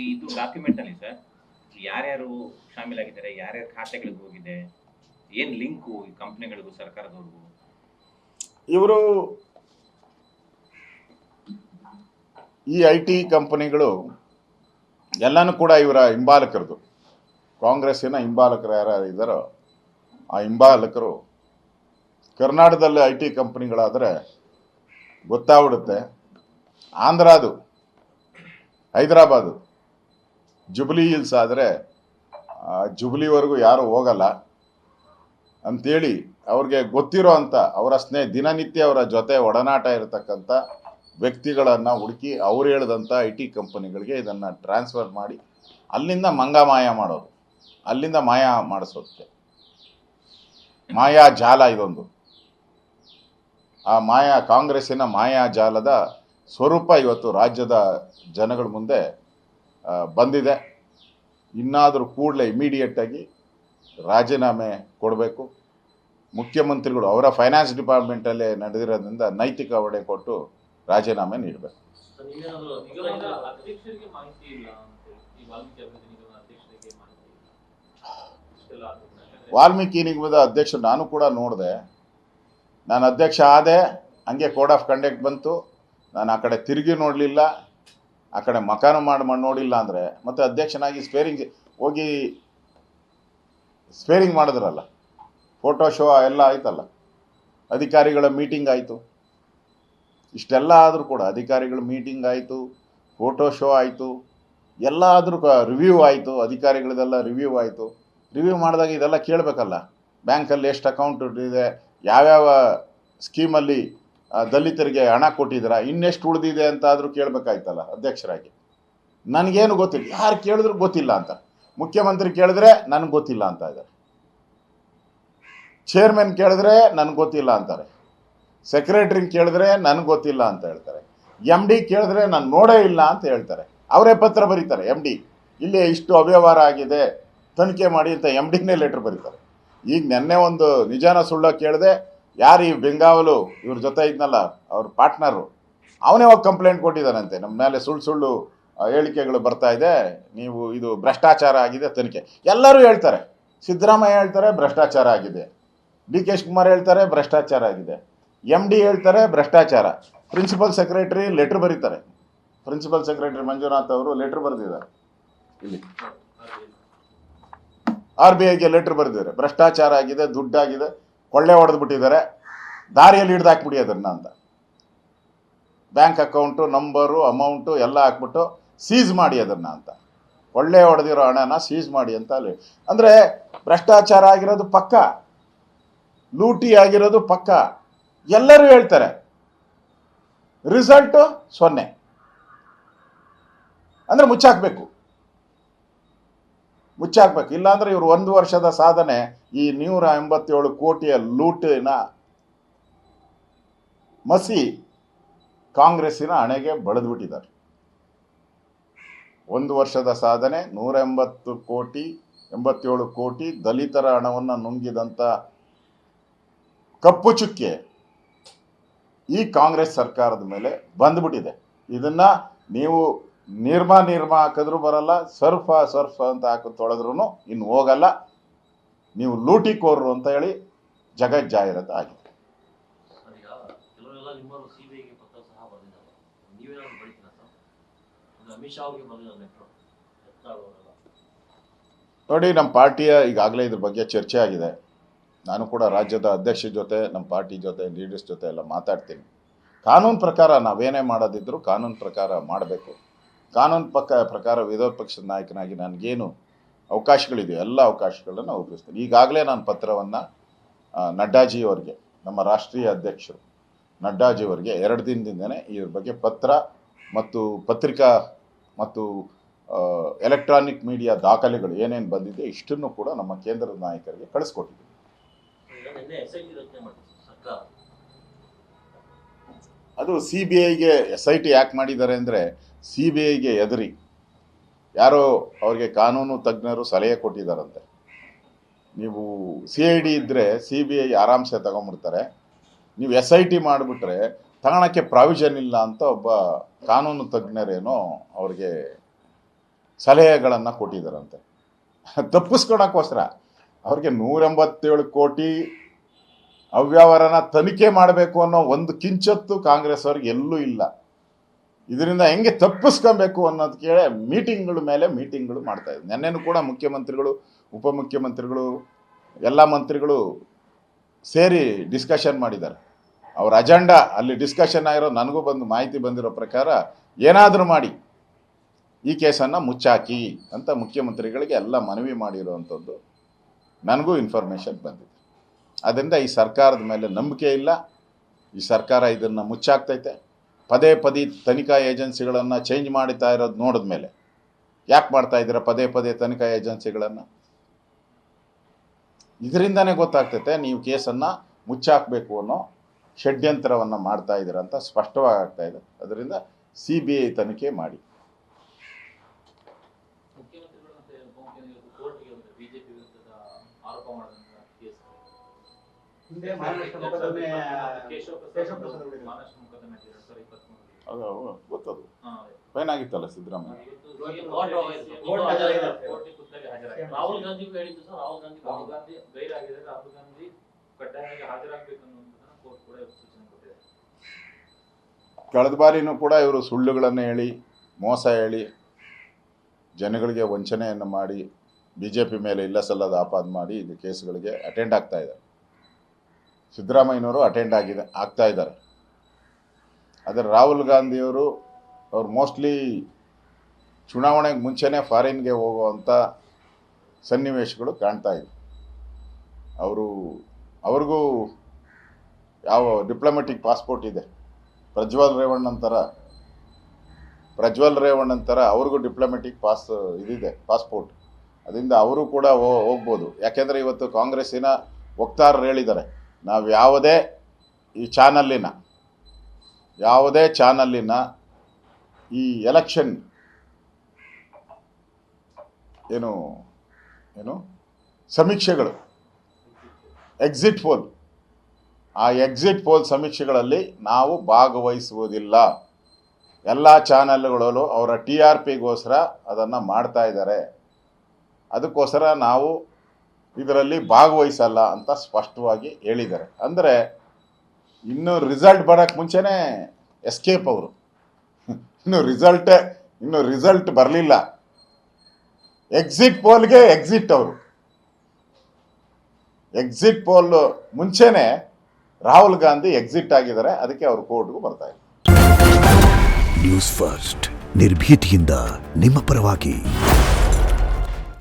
ಇದು ಡಾಕ್ಯುಮೆಂಟ್ ಅಲ್ಲಿ ಸರ್ ಯಾರ್ಯಾರು ಶಾಮೀಲಾಗಿದ್ದಾರೆ, ಯಾರ್ಯಾರ ಖಾತೆಗಳಿಗೆ ಹೋಗಿದೆ, ಏನ್ ಲಿಂಕು ಈ ಕಂಪ್ನಿಗಳಿಗೂ ಸರ್ಕಾರದವ್ರಿಗೂ? ಇವರು ಈ IT ಕಂಪನಿಗಳು ಎಲ್ಲನೂ ಕೂಡ ಇವರ ಹಿಂಬಾಲಕರದು. ಕಾಂಗ್ರೆಸ್ಸಿನ ಹಿಂಬಾಲಕರು ಯಾರು ಇದ್ದಾರೋ ಆ ಹಿಂಬಾಲಕರು ಕರ್ನಾಟಕದಲ್ಲಿ IT ಕಂಪನಿಗಳಾದರೆ ಗೊತ್ತಾಗ್ಬಿಡುತ್ತೆ. ಆಂಧ್ರದು, ಹೈದರಾಬಾದು, ಜುಬ್ಲಿ ಹಿಲ್ಸ್ ಆದರೆ ಜುಬ್ಲಿವರೆಗೂ ಯಾರು ಹೋಗಲ್ಲ ಅಂಥೇಳಿ ಅವ್ರಿಗೆ ಗೊತ್ತಿರೋ ಅಂಥ ಅವರ ದಿನನಿತ್ಯ ಅವರ ಜೊತೆ ಒಡನಾಟ ಇರತಕ್ಕಂಥ ವ್ಯಕ್ತಿಗಳನ್ನು ಹುಡುಕಿ ಅವ್ರು ಹೇಳಿದಂಥ IT ಕಂಪನಿಗಳಿಗೆ ಇದನ್ನು ಟ್ರಾನ್ಸ್ಫರ್ ಮಾಡಿ ಅಲ್ಲಿಂದ ಮಂಗಮಾಯ ಮಾಡೋದು, ಅಲ್ಲಿಂದ ಮಾಯ ಮಾಡಿಸೋದಕ್ಕೆ ಮಾಯಾ ಜಾಲ ಇದೊಂದು. ಆ ಕಾಂಗ್ರೆಸ್ಸಿನ ಮಾಯಾ ಜಾಲದ ಸ್ವರೂಪ ಇವತ್ತು ರಾಜ್ಯದ ಜನಗಳ ಮುಂದೆ ಬಂದಿದೆ. ಇನ್ನಾದರೂ ಕೂಡಲೇ ಇಮಿಡಿಯೇಟಾಗಿ ರಾಜೀನಾಮೆ ಕೊಡಬೇಕು. ಮುಖ್ಯಮಂತ್ರಿಗಳು ಅವರ ಫೈನಾನ್ಸ್ ಡಿಪಾರ್ಟ್ಮೆಂಟಲ್ಲೇ ನಡೆದಿರೋದ್ರಿಂದ ನೈತಿಕ ಹೊಣೆ ಕೊಟ್ಟು ರಾಜೀನಾಮೆ ನೀಡಬೇಕು. ವಾಲ್ಮೀಕಿ ನಿಗಮದ ಅಧ್ಯಕ್ಷರು ನಾನು ಕೂಡ ನೋಡಿದೆ. ನಾನು ಅಧ್ಯಕ್ಷ ಆದೆ, ಹಂಗೆ ಕೋಡ್ ಆಫ್ ಕಂಡಕ್ಟ್ ಬಂತು, ನಾನು ಆ ಕಡೆ ತಿರುಗಿ ನೋಡಲಿಲ್ಲ, ಆ ಕಡೆ ಮಕಾನು ಮಾಡಿ ನೋಡಿಲ್ಲ ಅಂದರೆ ಮತ್ತೆ ಅಧ್ಯಕ್ಷನಾಗಿ ಹೋಗಿ ಸ್ಪೇರಿಂಗ್ ಮಾಡಿದ್ರಲ್ಲ, ಫೋಟೋ ಶೋ ಎಲ್ಲ ಆಯ್ತಲ್ಲ, ಅಧಿಕಾರಿಗಳ ಮೀಟಿಂಗ್ ಆಯಿತು. ಇಷ್ಟೆಲ್ಲ ಆದರೂ ಕೂಡ ಅಧಿಕಾರಿಗಳ ಮೀಟಿಂಗ್ ಆಯಿತು, ಫೋಟೋ ಶೋ ಆಯಿತು, ಎಲ್ಲ ಆದರೂ ರಿವ್ಯೂ ಆಯಿತು, ಅಧಿಕಾರಿಗಳದೆಲ್ಲ ರಿವ್ಯೂ ಆಯಿತು. ರಿವ್ಯೂ ಮಾಡಿದಾಗ ಇದೆಲ್ಲ ಕೇಳಬೇಕಲ್ಲ, ಬ್ಯಾಂಕಲ್ಲಿ ಎಷ್ಟು ಅಕೌಂಟ್ ಇದೆ, ಯಾವ್ಯಾವ ಸ್ಕೀಮಲ್ಲಿ ದಲಿತರಿಗೆ ಹಣ ಕೊಟ್ಟಿದ್ದೀರಾ, ಇನ್ನೆಷ್ಟು ಉಳಿದಿದೆ ಅಂತಾದರೂ ಕೇಳಬೇಕಾಯ್ತಲ್ಲ ಅಧ್ಯಕ್ಷರಾಗಿ. ನನಗೇನು ಗೊತ್ತಿಲ್ಲ, ಯಾರು ಕೇಳಿದ್ರು ಗೊತ್ತಿಲ್ಲ ಅಂತ. ಮುಖ್ಯಮಂತ್ರಿ ಕೇಳಿದ್ರೆ ನನಗೆ ಗೊತ್ತಿಲ್ಲ ಅಂತ ಇದ್ದಾರೆ, ಚೇರ್ಮನ್ ಕೇಳಿದ್ರೆ ನನಗೆ ಗೊತ್ತಿಲ್ಲ ಅಂತಾರೆ, ಸೆಕ್ರೆಟ್ರಿನ ಕೇಳಿದ್ರೆ ನನಗೆ ಗೊತ್ತಿಲ್ಲ ಅಂತ ಹೇಳ್ತಾರೆ, MD ಕೇಳಿದ್ರೆ ನಾನು ನೋಡೇ ಇಲ್ಲ ಅಂತ ಹೇಳ್ತಾರೆ. ಅವರೇ ಪತ್ರ ಬರೀತಾರೆ MD, ಇಲ್ಲಿ ಇಷ್ಟು ಅವ್ಯವಹಾರ ಆಗಿದೆ ತನಿಖೆ ಮಾಡಿ ಅಂತ MDನೇ ಲೆಟ್ರ್ ಬರೀತಾರೆ. ಈಗ ನೆನ್ನೆ ಒಂದು ನಿಜಾನ ಸುಳ್ಳ ಕೇಳಿದೆ, ಯಾರು ಈ ಬೆಂಗಾವಲು ಇವ್ರ ಜೊತೆ ಇದ್ನಲ್ಲ ಅವ್ರ ಪಾರ್ಟ್ನರು, ಅವನೇ ಹೋಗಿ ಕಂಪ್ಲೇಂಟ್ ಕೊಟ್ಟಿದ್ದಾನಂತೆ, ನಮ್ಮ ಮೇಲೆ ಸುಳ್ಳು ಹೇಳಿಕೆಗಳು ಬರ್ತಾ ಇದೆ, ನೀವು ಇದು ಭ್ರಷ್ಟಾಚಾರ ಆಗಿದೆ ತನಿಖೆ. ಎಲ್ಲರೂ ಹೇಳ್ತಾರೆ, ಸಿದ್ದರಾಮಯ್ಯ ಹೇಳ್ತಾರೆ ಭ್ರಷ್ಟಾಚಾರ ಆಗಿದೆ, DK ಶಿವಕುಮಾರ್ ಹೇಳ್ತಾರೆ ಭ್ರಷ್ಟಾಚಾರ ಆಗಿದೆ, MD ಹೇಳ್ತಾರೆ ಭ್ರಷ್ಟಾಚಾರ, ಪ್ರಿನ್ಸಿಪಲ್ ಸೆಕ್ರೆಟರಿ ಲೆಟ್ರ್ ಬರೀತಾರೆ, ಪ್ರಿನ್ಸಿಪಲ್ ಸೆಕ್ರೆಟರಿ ಮಂಜುನಾಥ್ ಅವರು ಲೆಟ್ರ್ ಬರೆದಿದ್ದಾರೆ, ಇಲ್ಲಿ RBIಗೆ ಲೆಟ್ರ್ ಬರೆದಿದ್ದಾರೆ, ಭ್ರಷ್ಟಾಚಾರ ಆಗಿದೆ, ದುಡ್ಡಾಗಿದೆ, ಕೊಳ್ಳೆ ಹೊಡೆದು ಬಿಟ್ಟಿದ್ದಾರೆ, ದಾರಿಯಲ್ಲಿ ಹಿಡ್ದಾಕ್ಬಿಡಿ ಅದನ್ನು ಅಂತ. ಬ್ಯಾಂಕ್ ಅಕೌಂಟು ನಂಬರು ಅಮೌಂಟು ಎಲ್ಲ ಹಾಕ್ಬಿಟ್ಟು ಸೀಸ್ ಮಾಡಿ ಅದನ್ನು ಅಂತ, ಕೊಳ್ಳೆ ಹೊಡೆದಿರೋ ಹಣನ ಸೀಸ್ ಮಾಡಿ ಅಂತ ಅಲ್ಲಿ. ಅಂದರೆ ಭ್ರಷ್ಟಾಚಾರ ಆಗಿರೋದು ಪಕ್ಕ, ಲೂಟಿ ಆಗಿರೋದು ಪಕ್ಕ, ಎಲ್ಲರೂ ಹೇಳ್ತಾರೆ. ರಿಸಲ್ಟು 0. ಅಂದರೆ ಮುಚ್ಚಾಕ್ಬೇಕು. ಇಲ್ಲಾಂದ್ರೆ ಇವರು 1 ವರ್ಷದ ಸಾಧನೆ ಈ 187 ಕೋಟಿಯ ಲೂಟಿನ ಮಸಿ ಕಾಂಗ್ರೆಸ್ಸಿನ ಹಣೆಗೆ ಬಳಿದ್ಬಿಟ್ಟಿದ್ದಾರೆ. 1 ವರ್ಷದ ಸಾಧನೆ 187 ಕೋಟಿ ದಲಿತರ ಹಣವನ್ನು ನುಂಗಿದಂಥ ಕಪ್ಪು ಚುಕ್ಕೆ ಈ ಕಾಂಗ್ರೆಸ್ ಸರ್ಕಾರದ ಮೇಲೆ ಬಂದ್ಬಿಟ್ಟಿದೆ. ಇದನ್ನ ನೀವು ನಿರ್ಮ ಹಾಕಿದ್ರು ಬರಲ್ಲ, ಸರ್ಫ ಅಂತ ಹಾಕಿ ತೊಳೆದ್ರೂ ಇನ್ನು ಹೋಗಲ್ಲ, ನೀವು ಲೂಟಿಕೋರರು ಅಂತ ಹೇಳಿ ಜಗಜ್ಜಾಹಿರಾತು ಆಗಿದೆ. ನೋಡಿ, ನಮ್ಮ ಪಾರ್ಟಿಯ ಈಗಾಗಲೇ ಇದ್ರ ಬಗ್ಗೆ ಚರ್ಚೆ ಆಗಿದೆ. ನಾನು ಕೂಡ ರಾಜ್ಯದ ಅಧ್ಯಕ್ಷರ ಜೊತೆ, ನಮ್ಮ ಪಾರ್ಟಿ ಜೊತೆ, ಲೀಡರ್ಸ್ ಜೊತೆ ಎಲ್ಲ ಮಾತಾಡ್ತೀನಿ. ಕಾನೂನು ಪ್ರಕಾರ ನಾವೇನೇ ಮಾಡೋದಿದ್ರು ಕಾನೂನು ಪ್ರಕಾರ ಮಾಡಬೇಕು. ಕಾನೂನು ಪ್ರಕಾರ ವಿರೋಧ ಪಕ್ಷದ ನಾಯಕನಾಗಿ ನನಗೇನು ಅವಕಾಶಗಳಿದೆಯೋ ಎಲ್ಲ ಅವಕಾಶಗಳನ್ನು ಉಪಯೋಗಿಸ್ತೀನಿ. ಈಗಾಗಲೇ ನಾನು ಪತ್ರವನ್ನು ನಡ್ಡಾಜಿಯವರಿಗೆ, ನಮ್ಮ ರಾಷ್ಟ್ರೀಯ ಅಧ್ಯಕ್ಷರು ನಡ್ಡಾಜಿಯವರಿಗೆ 2 ದಿನದಿಂದನೇ ಇದ್ರ ಬಗ್ಗೆ ಪತ್ರ ಮತ್ತು ಪತ್ರಿಕಾ ಮತ್ತು ಎಲೆಕ್ಟ್ರಾನಿಕ್ ಮೀಡಿಯಾ ದಾಖಲೆಗಳು ಏನೇನು ಬಂದಿದೆ ಇಷ್ಟನ್ನು ಕೂಡ ನಮ್ಮ ಕೇಂದ್ರದ ನಾಯಕರಿಗೆ ಕಳಿಸ್ಕೊಟ್ಟಿದ್ದೀವಿ. ಅದು CBIಗೆ SIT ಯಾಕೆ ಮಾಡಿದ್ದಾರೆ ಅಂದರೆ, CBIಗೆ ಎದುರಿ ಯಾರೋ ಅವ್ರಿಗೆ ಕಾನೂನು ತಜ್ಞರು ಸಲಹೆ ಕೊಟ್ಟಿದ್ದಾರಂತೆ, ನೀವು CID ಇದ್ದರೆ CBI ಆರಾಮ್ಸೆ ತಗೊಂಡ್ಬಿಡ್ತಾರೆ, ನೀವು SIT ಮಾಡಿಬಿಟ್ರೆ ತಗೊಳಕ್ಕೆ ಪ್ರಾವಿಷನ್ ಇಲ್ಲ ಅಂತ ಒಬ್ಬ ಕಾನೂನು ತಜ್ಞರೇನೋ ಅವ್ರಿಗೆ ಸಲಹೆಗಳನ್ನು ಕೊಟ್ಟಿದ್ದಾರಂತೆ. ತಪ್ಪಿಸ್ಕೊಳಕ್ಕೋಸ್ಕರ ಅವ್ರಿಗೆ 187 ಕೋಟಿ ಅವ್ಯವಹಾರನ ತನಿಖೆ ಮಾಡಬೇಕು ಅನ್ನೋ ಒಂದು ಕಿಂಚತ್ತು ಕಾಂಗ್ರೆಸ್ ಅವ್ರಿಗೆ ಎಲ್ಲೂ ಇಲ್ಲ. ಇದರಿಂದ ಹೆಂಗೆ ತಪ್ಪಿಸ್ಕೊಬೇಕು ಅನ್ನೋದಕ್ಕೆ ಮೀಟಿಂಗ್ಗಳ ಮೇಲೆ ಮೀಟಿಂಗ್ಗಳು ಮಾಡ್ತಾಯಿದ್ರು. ನೆನ್ನೆನೂ ಕೂಡ ಮುಖ್ಯಮಂತ್ರಿಗಳು, ಉಪಮುಖ್ಯಮಂತ್ರಿಗಳು, ಎಲ್ಲ ಮಂತ್ರಿಗಳು ಸೇರಿ ಡಿಸ್ಕಷನ್ ಮಾಡಿದ್ದಾರೆ. ಅವ್ರ ಅಜೆಂಡಾ ಅಲ್ಲಿ ಡಿಸ್ಕಷನ್ ಆಗಿರೋ, ನನಗೂ ಮಾಹಿತಿ ಬಂದಿರೋ ಪ್ರಕಾರ ಏನಾದರೂ ಮಾಡಿ ಈ ಕೇಸನ್ನು ಮುಚ್ಚಾಕಿ ಅಂತ ಮುಖ್ಯಮಂತ್ರಿಗಳಿಗೆ ಎಲ್ಲ ಮನವಿ ಮಾಡಿರೋವಂಥದ್ದು ನನಗೂ ಇನ್ಫಾರ್ಮೇಷನ್ ಬಂದಿದೆ. ಅದರಿಂದ ಈ ಸರ್ಕಾರದ ಮೇಲೆ ನಂಬಿಕೆ ಇಲ್ಲ. ಈ ಸರ್ಕಾರ ಇದನ್ನು ಮುಚ್ಚಾಕ್ತೈತೆ. ಪದೇ ಪದೇ ತನಿಖಾ ಏಜೆನ್ಸಿಗಳನ್ನು ಚೇಂಜ್ ಮಾಡ್ತಾ ಇರೋದು ನೋಡಿದ ಮೇಲೆ ಯಾಕೆ ಮಾಡ್ತಾ ಇದ್ದೀರಾ ಪದೇ ಪದೇ ತನಿಖಾ ಏಜೆನ್ಸಿಗಳನ್ನು? ಇದರಿಂದನೇ ಗೊತ್ತಾಗ್ತೈತೆ ನೀವು ಕೇಸನ್ನು ಮುಚ್ಚಾಕಬೇಕು ಅನ್ನೋ ಷಡ್ಯಂತ್ರವನ್ನು ಮಾಡ್ತಾ ಇದ್ದೀರಾ ಅಂತ ಸ್ಪಷ್ಟವಾಗಿ ಆಗ್ತಾ ಇದೆ. ಅದರಿಂದ CBI ತನಿಖೆ ಮಾಡಿ. ಅದು ಗೊತ್ತದು ಫೈನ್ ಆಗಿತ್ತಲ್ಲ ಸಿದ್ದರಾಮಯ್ಯ. ರಾಹುಲ್ ಗಾಂಧಿ ಹೇಳಿದ್ದು ಸರ್, ರಾಹುಲ್ ಗಾಂಧಿ ಗೈರಾಗಿದ್ದಾರೆ, ರಾಹುಲ್ ಗಾಂಧಿ ಕಡ್ಡಾಯವಾಗಿ ಹಾಜರಾಗಬೇಕು ಅನ್ನುವಂಥದ್ದನ್ನ ಕೋರ್ಟ್ ಕೂಡ ಸೂಚನೆ ಕೊಟ್ಟಿದೆ. ಕಳೆದ ಬಾರಿನೂ ಕೂಡ ಇವರು ಸುಳ್ಳುಗಳನ್ನು ಹೇಳಿ, ಮೋಸ ಹೇಳಿ, ಜನಗಳಿಗೆ ವಂಚನೆಯನ್ನು ಮಾಡಿ, BJP ಮೇಲೆ ಇಲ್ಲ ಸಲ್ಲದ ಆಪಾದನೆ ಮಾಡಿ ಇದು ಕೇಸ್ಗಳಿಗೆ ಅಟೆಂಡ್ ಆಗ್ತಾ ಇದ್ದಾರೆ. ಸಿದ್ದರಾಮಯ್ಯನವರು ಆಗ್ತಾ ಇದ್ದಾರೆ. ಆದರೆ ರಾಹುಲ್ ಗಾಂಧಿಯವರು ಅವ್ರು ಮೋಸ್ಟ್ಲಿ ಚುನಾವಣೆಗೆ ಮುಂಚೆನೇ ಫಾರಿನ್ಗೆ ಹೋಗುವಂಥ ಸನ್ನಿವೇಶಗಳು ಕಾಣ್ತಾ ಇದೆ. ಅವ್ರಿಗೂ ಯಾವ ಡಿಪ್ಲೊಮ್ಯಾಟಿಕ್ ಪಾಸ್ಪೋರ್ಟ್ ಇದೆ, ಪ್ರಜ್ವಲ್ ರೇವಣ್ಣನ ಥರ ಅವ್ರಿಗೂ ಡಿಪ್ಲೊಮ್ಯಾಟಿಕ್ ಇದಿದೆ ಪಾಸ್ಪೋರ್ಟ್. ಅದರಿಂದ ಅವರು ಕೂಡ ಹೋಗ್ಬೋದು. ಯಾಕೆಂದರೆ ಇವತ್ತು ಕಾಂಗ್ರೆಸ್ಸಿನ ವಕ್ತಾರರು ಹೇಳಿದ್ದಾರೆ, ನಾವು ಯಾವುದೇ ಚಾನಲ್ಲಿನ ಈ ಎಲೆಕ್ಷನ್ ಏನು ಸಮೀಕ್ಷೆಗಳು, ಎಕ್ಸಿಟ್ ಪೋಲ್ ಸಮೀಕ್ಷೆಗಳಲ್ಲಿ ನಾವು ಭಾಗವಹಿಸುವುದಿಲ್ಲ. ಎಲ್ಲ ಚಾನಲ್ಗಳಲ್ಲೂ ಅವರ TRPಗೋಸ್ಕರ ಅದನ್ನು ಮಾಡ್ತಾ ಇದ್ದಾರೆ. ಅದಕ್ಕೋಸ್ಕರ ನಾವು ಇದರಲ್ಲಿ ಭಾಗವಹಿಸಲ್ಲ ಅಂತ ಸ್ಪಷ್ಟವಾಗಿ ಹೇಳಿದ್ದಾರೆ. ಅಂದರೆ ಇನ್ನು ರಿಸಲ್ಟ್ ಬರೋಕ್ಕೆ ಮುಂಚೆನೇ ಎಸ್ಕೇಪ್ ಅವರು. ಇನ್ನು ರಿಸಲ್ಟ್ ಬರಲಿಲ್ಲ. ಎಕ್ಸಿಟ್ ಪೋಲ್ಗೆ ಅವರು. ಎಕ್ಸಿಟ್ ಪೋಲ್ ಮುಂಚೆನೇ ರಾಹುಲ್ ಗಾಂಧಿ ಎಕ್ಸಿಟ್ ಆಗಿದ್ದಾರೆ. ಅದಕ್ಕೆ ಅವರು ಕೋರ್ಟ್ಗೂ ಬರ್ತಾ ಇಲ್ಲ. ನ್ಯೂಸ್ ಫಸ್ಟ್ ನಿರ್ಭೀತಿಯಿಂದ ನಿಮ್ಮ ಪರವಾಗಿ.